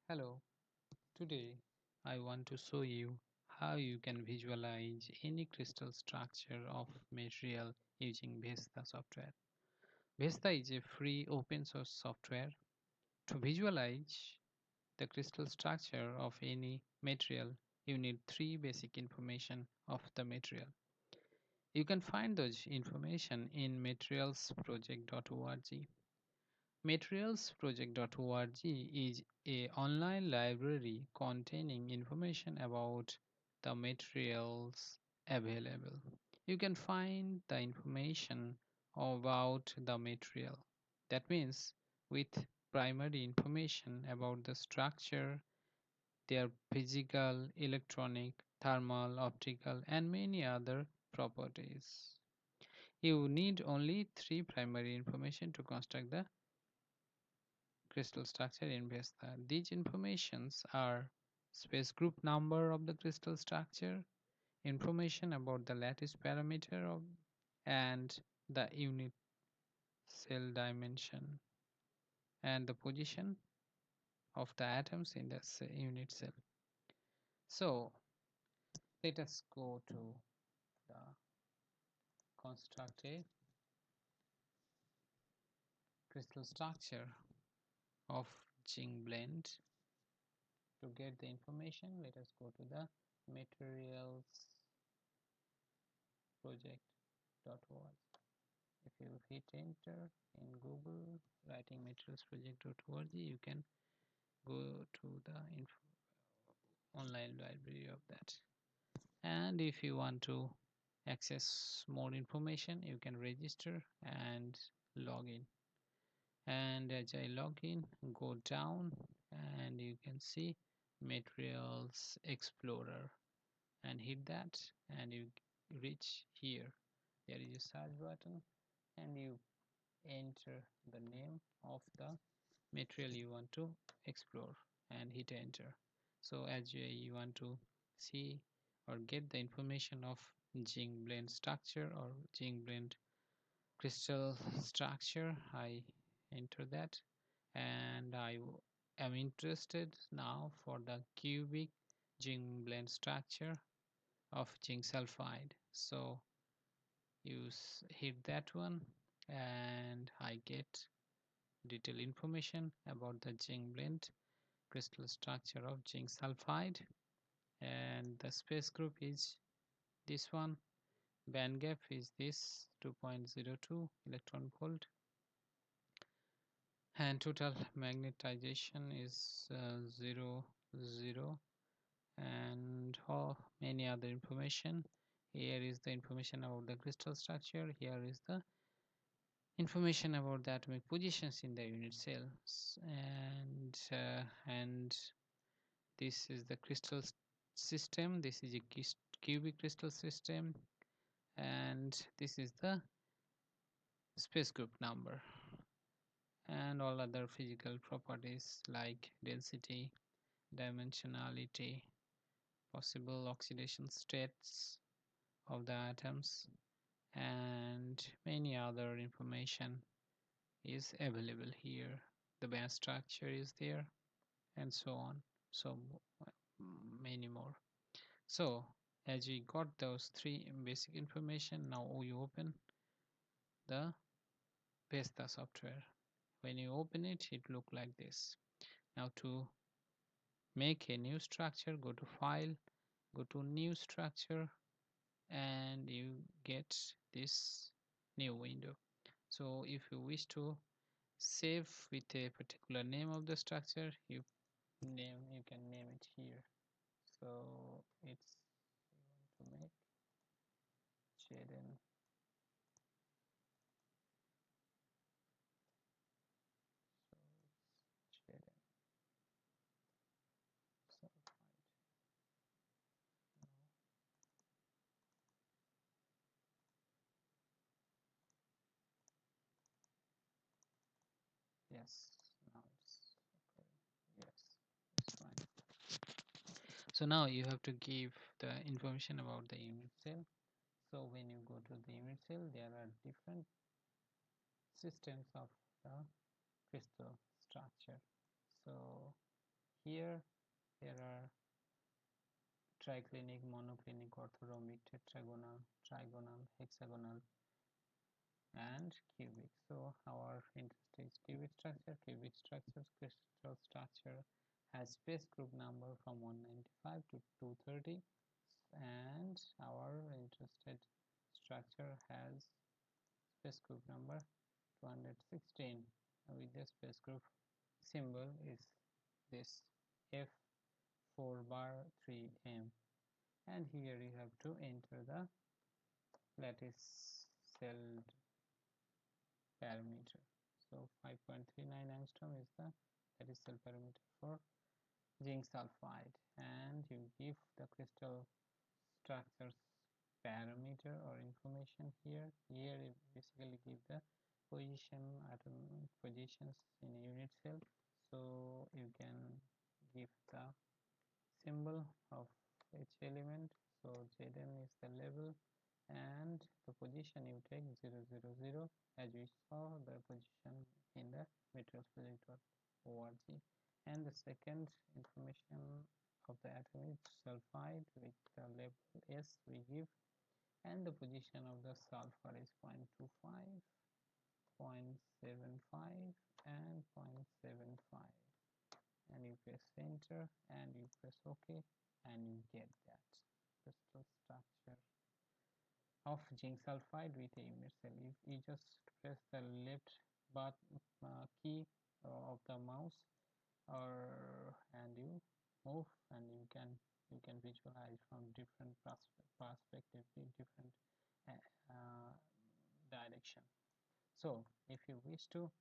Hello, today I want to show you how you can visualize any crystal structure of material using VESTA software. VESTA is a free open source software. To visualize the crystal structure of any material, you need three basic information of the material. You can find those information in materialsproject.org. Materialsproject.org is a online library containing information about the materials available. You can find the information about the material. That means with primary information about the structure, their physical, electronic, thermal, optical, and many other properties. You need only three primary information to construct the crystal structure in VESTA. These informations are space group number of the crystal structure, information about the lattice parameter of, and the unit cell dimension, and the position of the atoms in the unit cell. So let us go to the construct a crystal structure of zinc blend. To get the information, let us go to the materials project.org. If you hit enter in Google writing materialsproject.org, you can go to the online library of that. And if you want to access more information, you can register and log in. And as I log in, go down and you can see Materials Explorer and hit that, and you reach here. There is a search button and you enter the name of the material you want to explore and hit enter. So as you want to see or get the information of zinc blende structure or zinc blende crystal structure, I enter that, and I am interested now for the cubic zinc blende structure of zinc sulfide. So you hit that one and I get detailed information about the zinc blende crystal structure of zinc sulfide, and the space group is this one, band gap is this 2.02 electron volt, and total magnetization is 0, and many other information. Here is the information about the crystal structure, here is the information about the atomic positions in the unit cells, and this is the crystal system, this is a cubic crystal system, and this is the space group number, and all other physical properties like density, dimensionality, possible oxidation states of the atoms, and many other information is available here. The band structure is there, and so on, so many more. So as we got those three basic information, now we open the VESTA software. When you open it, it look like this. Now to make a new structure, go to file, go to new structure, and you get this new window. So if you wish to save with a particular name of the structure, you can name it here. So it's, you want to make Jaden, so it's Jaden sulfide. No. Yes, now it's okay. Yes, it's fine. So now you have to give the information about the unit cell. So when you go to the unit cell, there are different systems of the crystal structure. So here there are triclinic, monoclinic, orthorhombic, tetragonal, trigonal, hexagonal, and cubic. So our interest is cubic structure. Cubic structures, crystal structure has space group number from 195 to 230, and our interested structure has space group number 216 with the space group symbol is this F4 bar 3M, and here you have to enter the lattice cell parameter. So 5.39 angstrom is the lattice cell parameter for zinc sulfide, and you give the crystal structures parameter or information here. Here you basically give the atom positions in a unit cell, so you can give the symbol of each element. So Zn is the level, and the position you take 000, as we saw the position in the materialsproject.org. And the second information of the atom is sulfide with the label S we give, and the position of the sulfur is 0.25, 0.75, and 0.75. And you press enter and you press OK, and you get that crystal structure of zinc sulfide with a unit cell. If you just press the left button key of the mouse, or and you move, and you can visualize from different perspective, different uh, direction. So if you wish to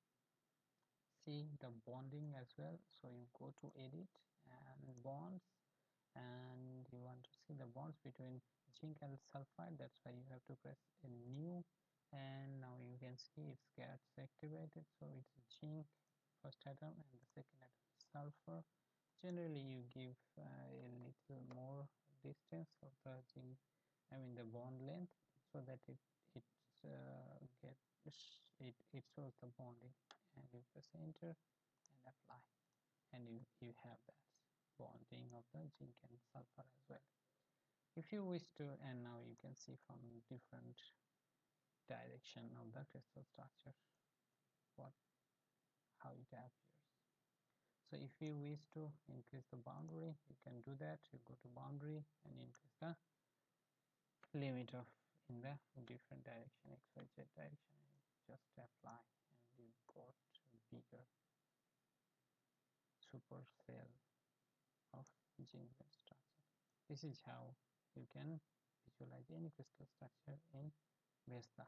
see the bonding as well, so you go to edit and bonds, and you want to see the bonds between zinc and sulfide. That's why you have to press a new, and now you can see it gets activated. So it's zinc first atom, and the second atom is sulfur. Generally you give a little more distance of the zinc, the bond length, so that it get it shows the bonding, and you press enter and apply, and you have that bonding of the zinc and sulfur as well. If you wish to, and now you can see from different direction of the crystal structure what how it appears. So if you wish to increase the boundary, you can do that. You go to boundary and increase the limit of in the different direction, xyz direction, and just apply, and you got bigger supercell of zinc structure. This is how you can visualize any crystal structure in VESTA.